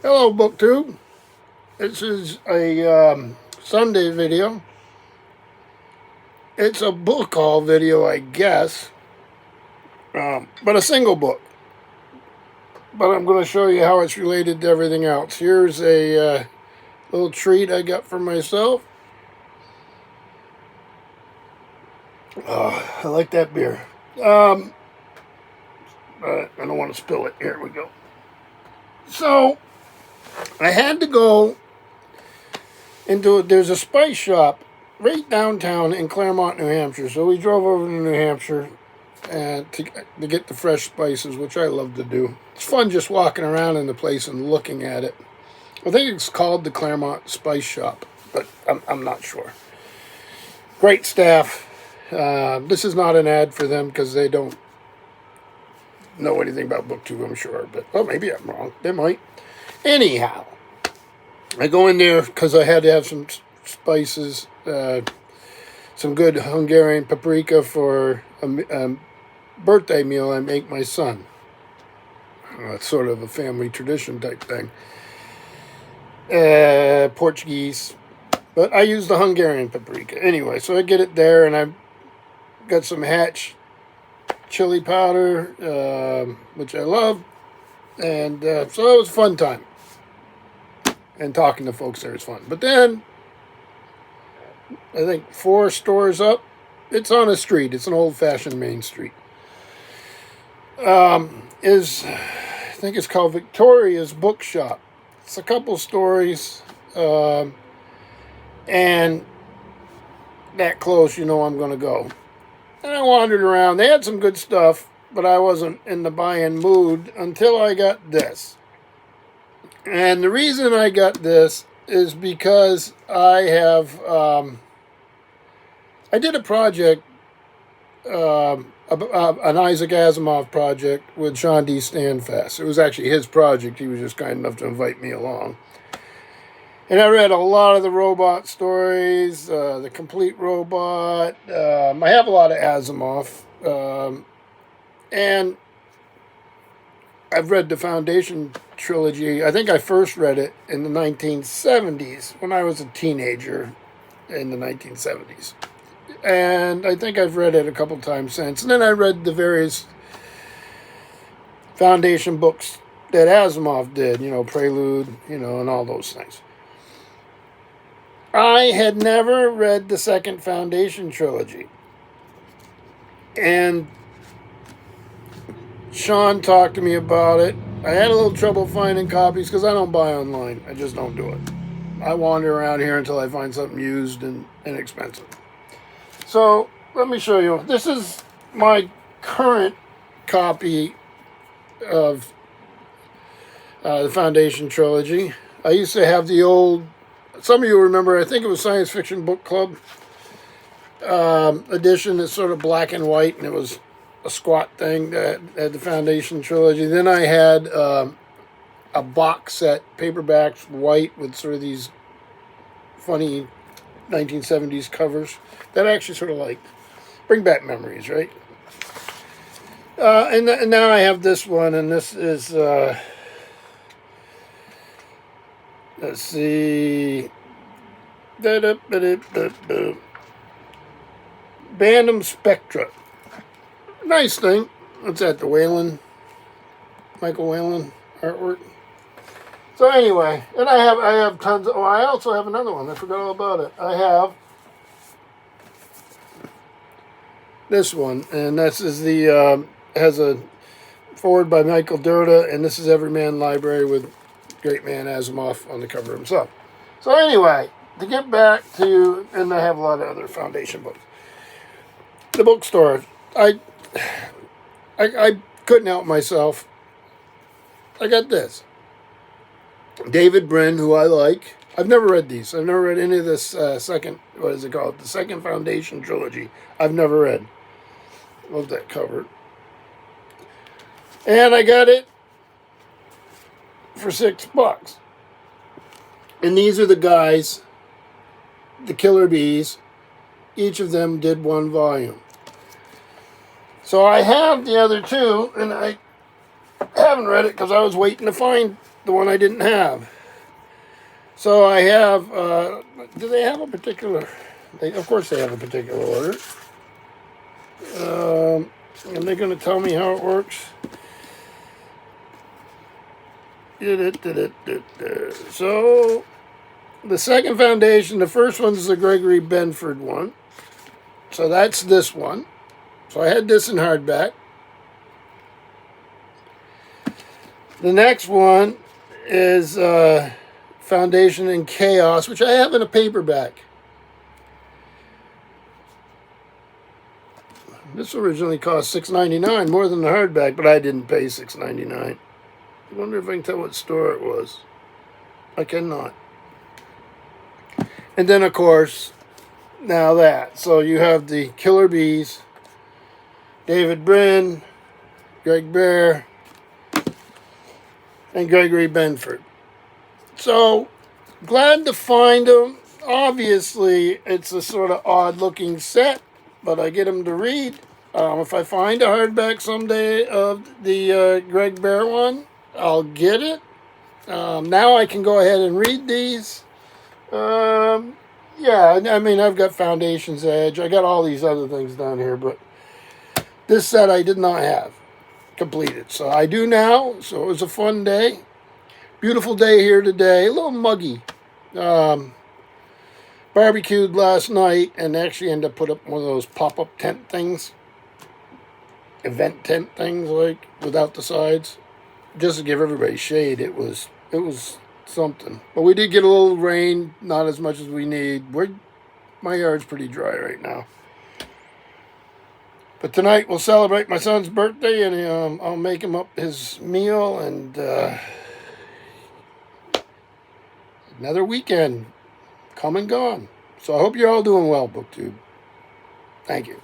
Hello, BookTube. This is a Sunday video. It's a book haul video, I guess, but a single book. But I'm going to show you how it's related to everything else. Here's a little treat I got for myself. I like that beer. I don't want to spill it. Here we go. So, I had to go there's a spice shop right downtown in Claremont, New Hampshire. So we drove over to New Hampshire and to get the fresh spices, which I love to do. It's fun just walking around in the place and looking at it. I think it's called the Claremont Spice Shop, but I'm not sure. Great staff. This is not an ad for them because they don't know anything about BookTube, I'm sure. But, well, maybe I'm wrong. They might. Anyhow, I go in there because I had to have some spices, some good Hungarian paprika for a birthday meal I make my son. It's sort of a family tradition type thing. Portuguese. But I use the Hungarian paprika. Anyway, so I get it there, and I got some Hatch chili powder, which I love. And so it was a fun time. And talking to folks there is fun. But then, I think 4 stores up, it's on a street. It's an old-fashioned main street. I think it's called Victoria's Bookshop. It's a couple stories, and that close, you know I'm going to go. And I wandered around. They had some good stuff, but I wasn't in the buying mood until I got this. And the reason I got this is because I have, I did a project, an Isaac Asimov project with Sean D. Standfast. It was actually his project. He was just kind enough to invite me along. And I read a lot of the robot stories, the Complete Robot. I have a lot of Asimov. And I've read the Foundation trilogy. I think I first read it in the 1970s when I was a teenager in the 1970s. And I think I've read it a couple times since. And then I read the various Foundation books that Asimov did, Prelude, and all those things. I had never read the second Foundation trilogy. And Sean talked to me about it. I had a little trouble finding copies because I don't buy online. I just don't do it. I wander around here until I find something used and inexpensive. So, let me show you. This is my current copy of the Foundation trilogy. I used to have the old, some of you remember, I think it was Science Fiction Book Club edition. It's sort of black and white, and it was a squat thing that had the Foundation trilogy. Then I had a box set, paperbacks, white, with sort of these funny 1970s covers that I actually sort of liked. Bring back memories, right? And now I have this one, and this is, let's see, Bandom Spectra. Nice thing. What's that? The Michael Whalen artwork. So anyway, and I have tons. I also have another one. I forgot all about it. I have this one, and this is the has a forward by Michael Dirda, and this is Everyman Library with great man Asimov on the cover himself. So anyway, to get back to, and I have a lot of other Foundation books. The bookstore. I couldn't help myself. I got this. David Brin, who I like. I've never read these. I've never read any of this second, what is it called? The second Foundation trilogy. I've never read. Love that cover. And I got it for $6. And these are the guys, the Killer Bees. Each of them did one volume. So I have the other two, and I haven't read it because I was waiting to find the one I didn't have. So I have, do they have a particular, of course they have a particular order. And they're going to tell me how it works. So, the second foundation, the first one's the Gregory Benford one. So that's this one. So I had this in hardback. The next one is Foundation in Chaos, which I have in a paperback. This originally cost $6.99, more than the hardback, but I didn't pay $6.99. I wonder if I can tell what store it was. I cannot. And then, of course, now that. So you have the Killer Bees, David Brin, Greg Bear, and Gregory Benford. So, glad to find them. Obviously, it's a sort of odd-looking set, but I get them to read. If I find a hardback someday of the Greg Bear one, I'll get it. Now I can go ahead and read these. Yeah, I mean, I've got Foundation's Edge. I got all these other things down here, but this set I did not have completed. So I do now, so it was a fun day. Beautiful day here today. A little muggy. Barbecued last night and actually ended up put up one of those pop-up tent things. Event tent things, like, without the sides. Just to give everybody shade. It was something. But we did get a little rain, not as much as we need. My yard's pretty dry right now. But tonight we'll celebrate my son's birthday, and I'll make him up his meal, and another weekend come and gone. So I hope you're all doing well, BookTube. Thank you.